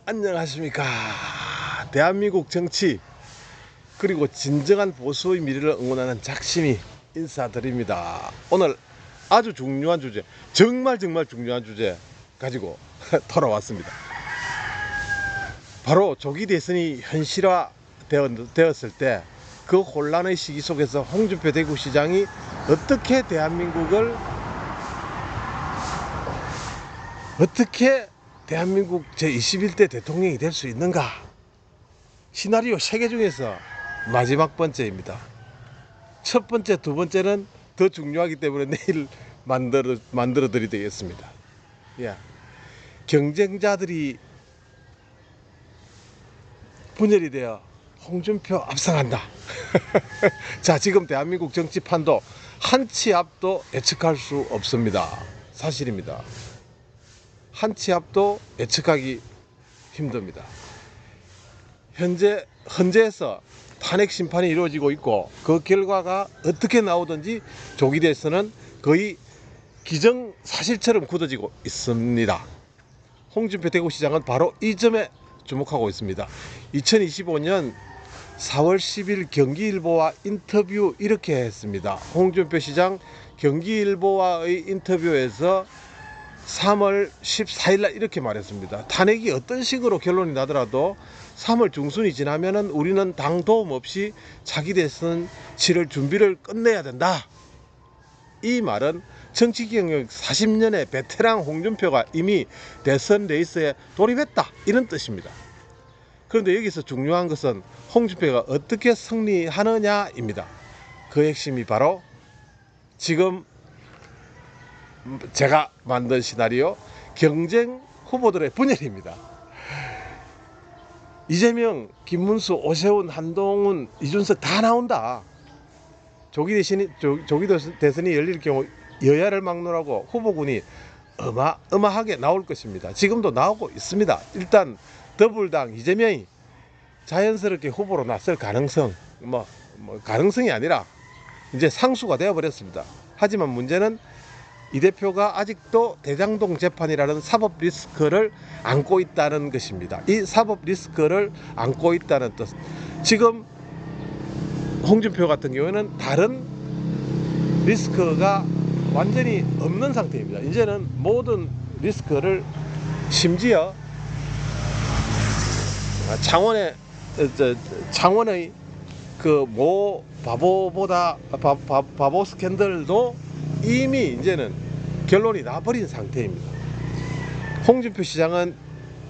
안녕하십니까. 대한민국 정치 그리고 진정한 보수의 미래를 응원하는 작심이 인사드립니다. 오늘 아주 중요한 주제, 정말 중요한 주제 가지고 돌아왔습니다. 바로 조기 대선이 현실화 되었을 때 그 혼란의 시기 속에서 홍준표 대구시장이 어떻게 대한민국 제21대 대통령이 될 수 있는가? 시나리오 3개 중에서 마지막 번째입니다. 첫 번째, 두 번째는 더 중요하기 때문에 내일 만들어 드리도록 되겠습니다. 예. 경쟁자들이 분열이 되어 홍준표 앞서간다. 자, 지금 대한민국 정치판도 한 치 앞도 예측할 수 없습니다. 사실입니다. 한 치 앞도 예측하기 힘듭니다. 헌재에서 탄핵 심판이 이루어지고 있고 그 결과가 어떻게 나오든지 조기 대선은 거의 기정사실처럼 굳어지고 있습니다. 홍준표 대구시장은 바로 이 점에 주목하고 있습니다. 2025년 4월 10일 경기일보와 인터뷰 이렇게 했습니다. 홍준표 시장 경기일보와의 인터뷰에서 3월 14일 날 이렇게 말했습니다. 탄핵이 어떤 식으로 결론이 나더라도 3월 중순이 지나면은 우리는 당 도움 없이 차기 대선 치를 준비를 끝내야 된다. 이 말은 정치 경력 40년의 베테랑 홍준표가 이미 대선 레이스에 돌입했다, 이런 뜻입니다. 그런데 여기서 중요한 것은 홍준표가 어떻게 승리하느냐입니다. 그 핵심이 바로 지금 제가 만든 시나리오 경쟁 후보들의 분열입니다. 이재명, 김문수, 오세훈, 한동훈, 이준석 다 나온다. 조기 대선이 열릴 경우 여야를 막론하고 후보군이 어마어마하게 나올 것입니다. 지금도 나오고 있습니다. 일단 더불당 이재명이 자연스럽게 후보로 나설 가능성, 가능성이 아니라 이제 상수가 되어버렸습니다. 하지만 문제는 이 대표가 아직도 대장동 재판이라는 사법 리스크를 안고 있다는 것입니다. 이 사법 리스크를 안고 있다는 뜻. 지금 홍준표 같은 경우에는 다른 리스크가 완전히 없는 상태입니다. 이제는 모든 리스크를 심지어 창원의 그 모 바보 스캔들도 이미 이제는 결론이 나버린 상태입니다. 홍준표 시장은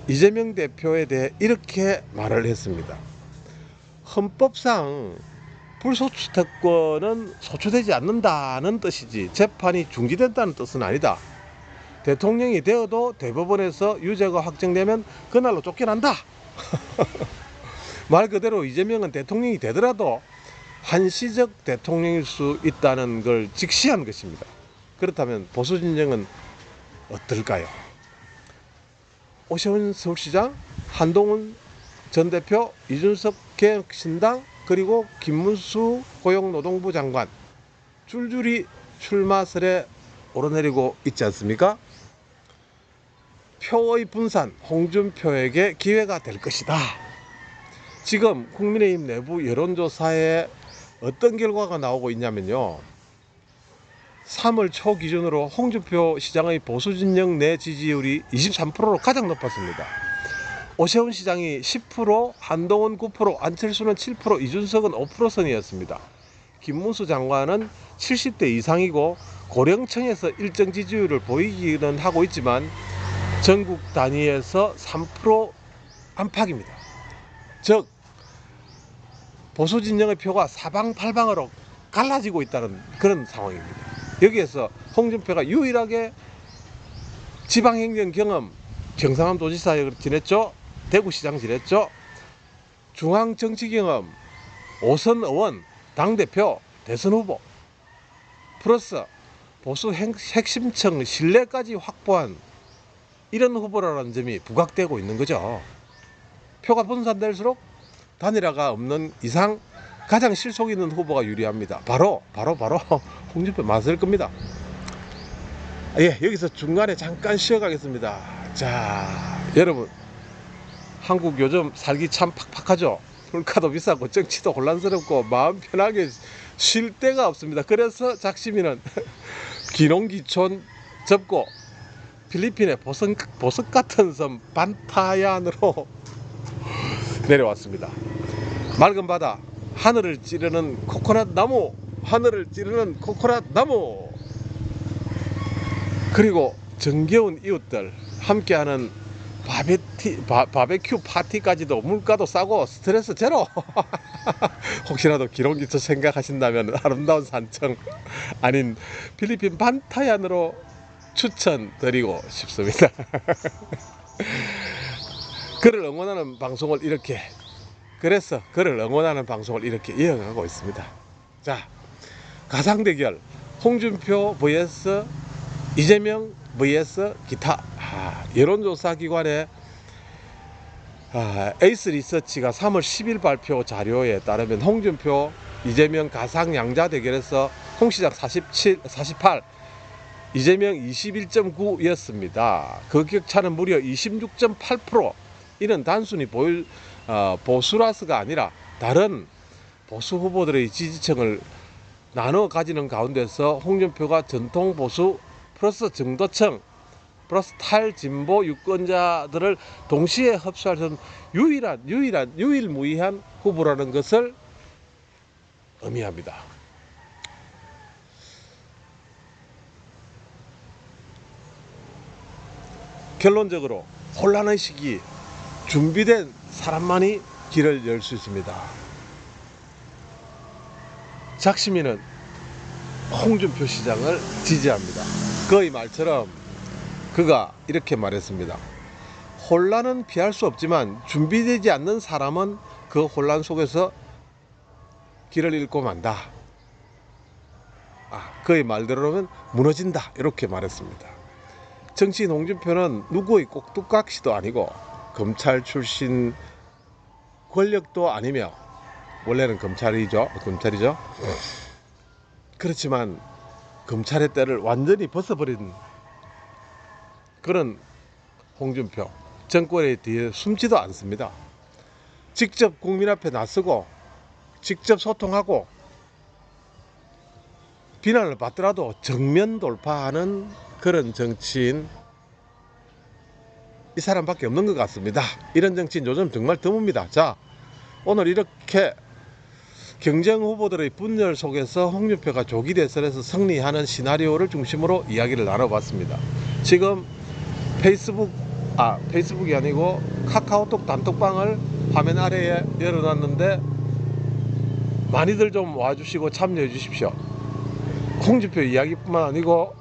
이재명 대표에 대해 이렇게 말을 했습니다. 헌법상 불소추 특권은 소추되지 않는다는 뜻이지 재판이 중지된다는 뜻은 아니다. 대통령이 되어도 대법원에서 유죄가 확정되면 그날로 쫓겨난다. 말 그대로 이재명은 대통령이 되더라도 한시적 대통령일 수 있다는 걸 직시한 것입니다. 그렇다면 보수 진영은 어떨까요? 오세훈 서울시장, 한동훈 전 대표, 이준석 개혁신당, 그리고 김문수 고용노동부 장관 줄줄이 출마설에 오르내리고 있지 않습니까? 표의 분산, 홍준표에게 기회가 될 것이다. 지금 국민의힘 내부 여론조사에 어떤 결과가 나오고 있냐면요, 3월 초 기준으로 홍준표 시장의 보수 진영 내 지지율이 23%로 가장 높았습니다. 오세훈 시장이 10%, 한동훈 9%, 안철수는 7%, 이준석은 5% 선이었습니다. 김문수 장관은 70대 이상이고 고령층에서 일정 지지율을 보이기는 하고 있지만 전국 단위에서 3% 안팎입니다. 즉 보수 진영의 표가 사방팔방으로 갈라지고 있다는 그런 상황입니다. 여기에서 홍준표가 유일하게 지방행정 경험, 경상남 도지사에 지냈죠, 대구시장 지냈죠, 중앙정치 경험, 5선 의원, 당대표, 대선 후보, 플러스 보수 핵심층 신뢰까지 확보한 이런 후보라는 점이 부각되고 있는 거죠. 표가 분산될수록 단일화가 없는 이상 가장 실속 있는 후보가 유리합니다. 바로 홍준표 맞을 겁니다. 예, 여기서 중간에 잠깐 쉬어가겠습니다. 자, 여러분, 한국 요즘 살기 참 팍팍하죠. 물가도 비싸고 정치도 혼란스럽고 마음 편하게 쉴 데가 없습니다. 그래서 작심이는 기농기촌 접고 필리핀의 보석 같은 섬 반타얀으로 내려왔습니다. 맑은 바다, 하늘을 찌르는 코코넛 나무, 그리고 정겨운 이웃들 함께하는 바베큐 파티까지도 물가도 싸고 스트레스 제로. 혹시라도 기록기초 생각하신다면 아름다운 산청 아닌 필리핀 반타얀으로 추천드리고 싶습니다. 그를 응원하는 방송을 이렇게 이어가고 있습니다. 자, 가상대결 홍준표 vs 이재명 vs 기타. 여론조사 기관의 에이스 리서치가 3월 10일 발표 자료에 따르면 홍준표 이재명 가상 양자 대결에서 홍 시장 48, 이재명 21.9였습니다. 그 격차는 무려 26.8%. 이는 단순히 보수라서가 아니라 다른 보수 후보들의 지지층을 나눠 가지는 가운데서 홍준표가 전통 보수 플러스 정도층 플러스 탈진보 유권자들을 동시에 흡수할 수 있는 유일무이한 후보라는 것을 의미합니다. 결론적으로 혼란의 시기, 준비된 사람만이 길을 열 수 있습니다. 작시민은 홍준표 시장을 지지합니다. 그의 말처럼 그가 이렇게 말했습니다. 혼란은 피할 수 없지만 준비되지 않는 사람은 그 혼란 속에서 길을 잃고 만다. 그의 말대로는 무너진다. 이렇게 말했습니다. 정치인 홍준표는 누구의 꼭두각시도 아니고 검찰 출신 권력도 아니며 원래는 검찰이죠. 그렇지만 검찰의 때를 완전히 벗어버린 그런 홍준표, 정권의 뒤에 숨지도 않습니다. 직접 국민 앞에 나서고 직접 소통하고 비난을 받더라도 정면 돌파하는 그런 정치인, 이 사람밖에 없는 것 같습니다. 이런 정치인 요즘 정말 드뭅니다. 자, 오늘 이렇게 경쟁 후보들의 분열 속에서 홍준표가 조기 대선에서 승리하는 시나리오를 중심으로 이야기를 나눠봤습니다. 지금 페이스북이 아니고 카카오톡 단톡방을 화면 아래에 열어놨는데 많이들 좀 와주시고 참여해 주십시오. 홍준표 이야기뿐만 아니고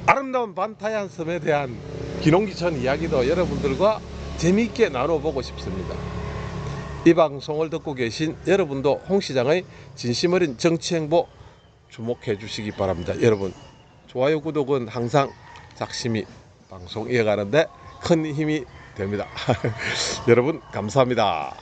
아름다운 반타얀 섬에 대한 기농기촌 이야기도 여러분들과 재미있게 나눠보고 싶습니다. 이 방송을 듣고 계신 여러분도 홍 시장의 진심 어린 정치 행보 주목해 주시기 바랍니다. 여러분, 좋아요, 구독은 항상 작심이 방송 이어가는데 큰 힘이 됩니다. 여러분 감사합니다.